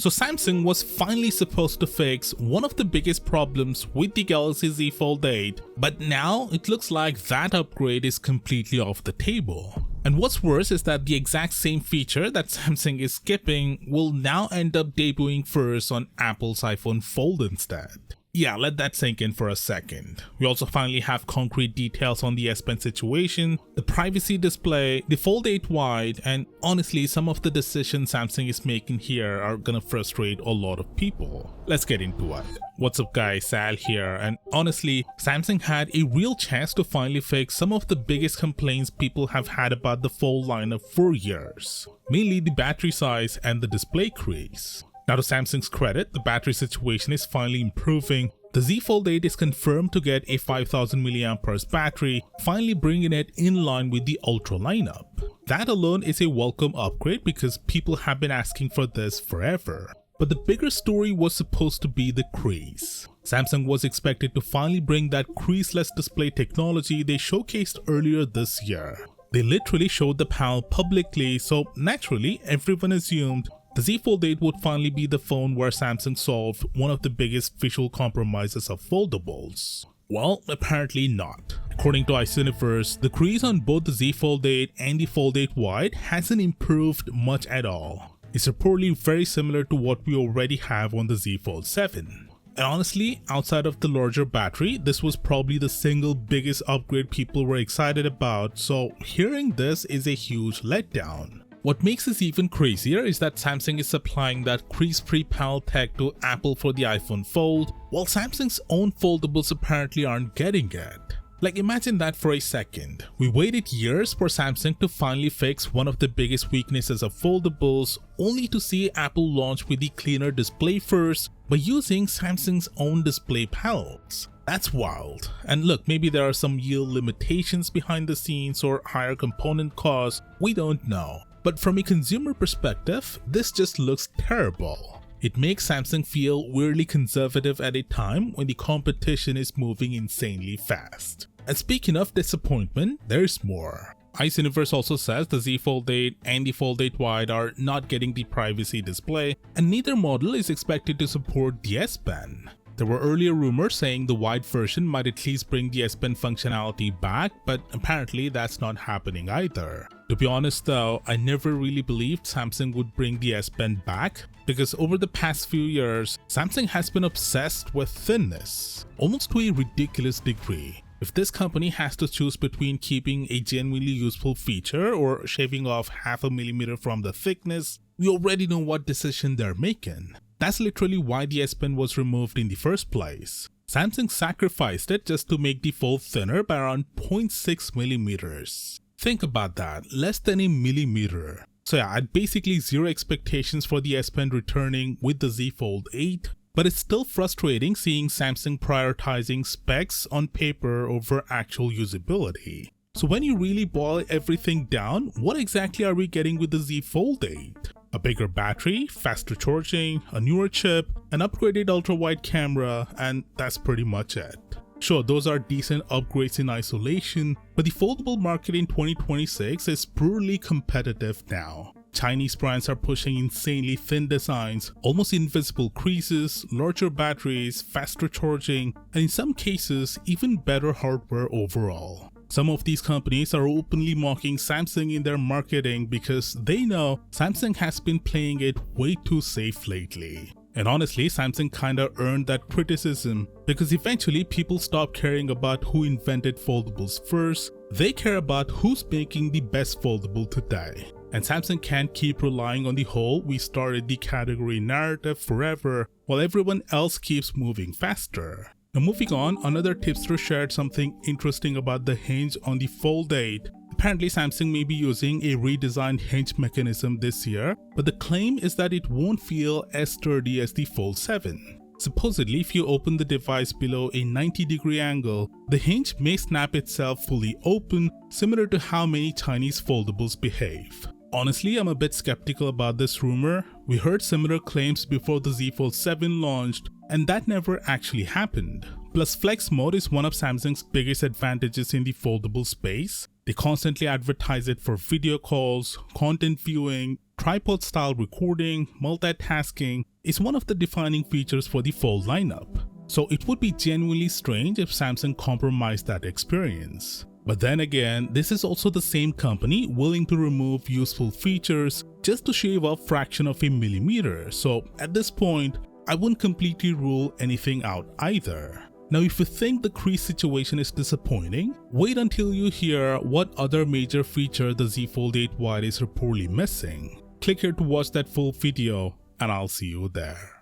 So Samsung was finally supposed to fix one of the biggest problems with the Galaxy Z Fold 8, but now it looks like that upgrade is completely off the table. And what's worse is that the exact same feature that Samsung is skipping will now end up debuting first on Apple's iPhone Fold instead. Yeah, let that sink in for a second. We also finally have concrete details on the S Pen situation, the privacy display, the Fold 8 Wide, and honestly, some of the decisions Samsung is making here are gonna frustrate a lot of people. Let's get into it. What's up guys, Sal here, and honestly, Samsung had a real chance to finally fix some of the biggest complaints people have had about the Fold lineup for years, mainly the battery size and the display crease. Now to Samsung's credit, the battery situation is finally improving. The Z Fold 8 is confirmed to get a 5000 mAh battery, finally bringing it in line with the Ultra lineup. That alone is a welcome upgrade because people have been asking for this forever. But the bigger story was supposed to be the crease. Samsung was expected to finally bring that creaseless display technology they showcased earlier this year. They literally showed the panel publicly, so naturally everyone assumed the Z Fold 8 would finally be the phone where Samsung solved one of the biggest visual compromises of foldables. Well, apparently not. According to Universe, the crease on both the Z Fold 8 and the Fold 8 Wide hasn't improved much at all. It's reportedly very similar to what we already have on the Z Fold 7. And honestly, outside of the larger battery, this was probably the single biggest upgrade people were excited about, so hearing this is a huge letdown. What makes this even crazier is that Samsung is supplying that crease-free panel tech to Apple for the iPhone Fold, while Samsung's own foldables apparently aren't getting it. Like, imagine that for a second. We waited years for Samsung to finally fix one of the biggest weaknesses of foldables, only to see Apple launch with the cleaner display first by using Samsung's own display panels. That's wild. And look, maybe there are some yield limitations behind the scenes or higher component costs, we don't know. But from a consumer perspective, this just looks terrible. It makes Samsung feel weirdly conservative at a time when the competition is moving insanely fast. And speaking of disappointment, there's more. Universe also says the Z Fold 8 and the Fold 8 Wide are not getting the privacy display, and neither model is expected to support the S Pen. There were earlier rumors saying the wide version might at least bring the S Pen functionality back, but apparently that's not happening either. To be honest though, I never really believed Samsung would bring the S Pen back, because over the past few years, Samsung has been obsessed with thinness, almost to a ridiculous degree. If this company has to choose between keeping a genuinely useful feature or shaving off 0.5 millimeter from the thickness, we already know what decision they're making. That's literally why the S Pen was removed in the first place. Samsung sacrificed it just to make the fold thinner by around 0.6 millimeters. Think about that, less than a millimeter. So yeah, I had basically zero expectations for the S Pen returning with the Z Fold 8, but it's still frustrating seeing Samsung prioritizing specs on paper over actual usability. So when you really boil everything down, what exactly are we getting with the Z Fold 8? A bigger battery, faster charging, a newer chip, an upgraded ultra-wide camera, and that's pretty much it. Sure, those are decent upgrades in isolation, but the foldable market in 2026 is brutally competitive now. Chinese brands are pushing insanely thin designs, almost invisible creases, larger batteries, faster charging, and in some cases, even better hardware overall. Some of these companies are openly mocking Samsung in their marketing because they know Samsung has been playing it way too safe lately. And honestly, Samsung kinda earned that criticism because eventually people stop caring about who invented foldables first, they care about who's making the best foldable today. And Samsung can't keep relying on the whole "we started the category" narrative forever while everyone else keeps moving faster. Now moving on, another tipster shared something interesting about the hinge on the Fold 8. Apparently Samsung may be using a redesigned hinge mechanism this year, but the claim is that it won't feel as sturdy as the Fold 7. Supposedly, if you open the device below a 90-degree angle, the hinge may snap itself fully open, similar to how many Chinese foldables behave. Honestly, I'm a bit skeptical about this rumor. We heard similar claims before the Z Fold 7 launched, and that never actually happened. Plus, flex mode is one of Samsung's biggest advantages in the foldable space. They constantly advertise it for video calls, content viewing, tripod style recording, multitasking. It's one of the defining features for the Fold lineup. So it would be genuinely strange if Samsung compromised that experience. But then again, this is also the same company willing to remove useful features just to shave off a fraction of a millimeter. So at this point, I wouldn't completely rule anything out either. Now, if you think the crease situation is disappointing, wait until you hear what other major feature the Z Fold 8 Wide is reportedly missing. Click here to watch that full video, and I'll see you there.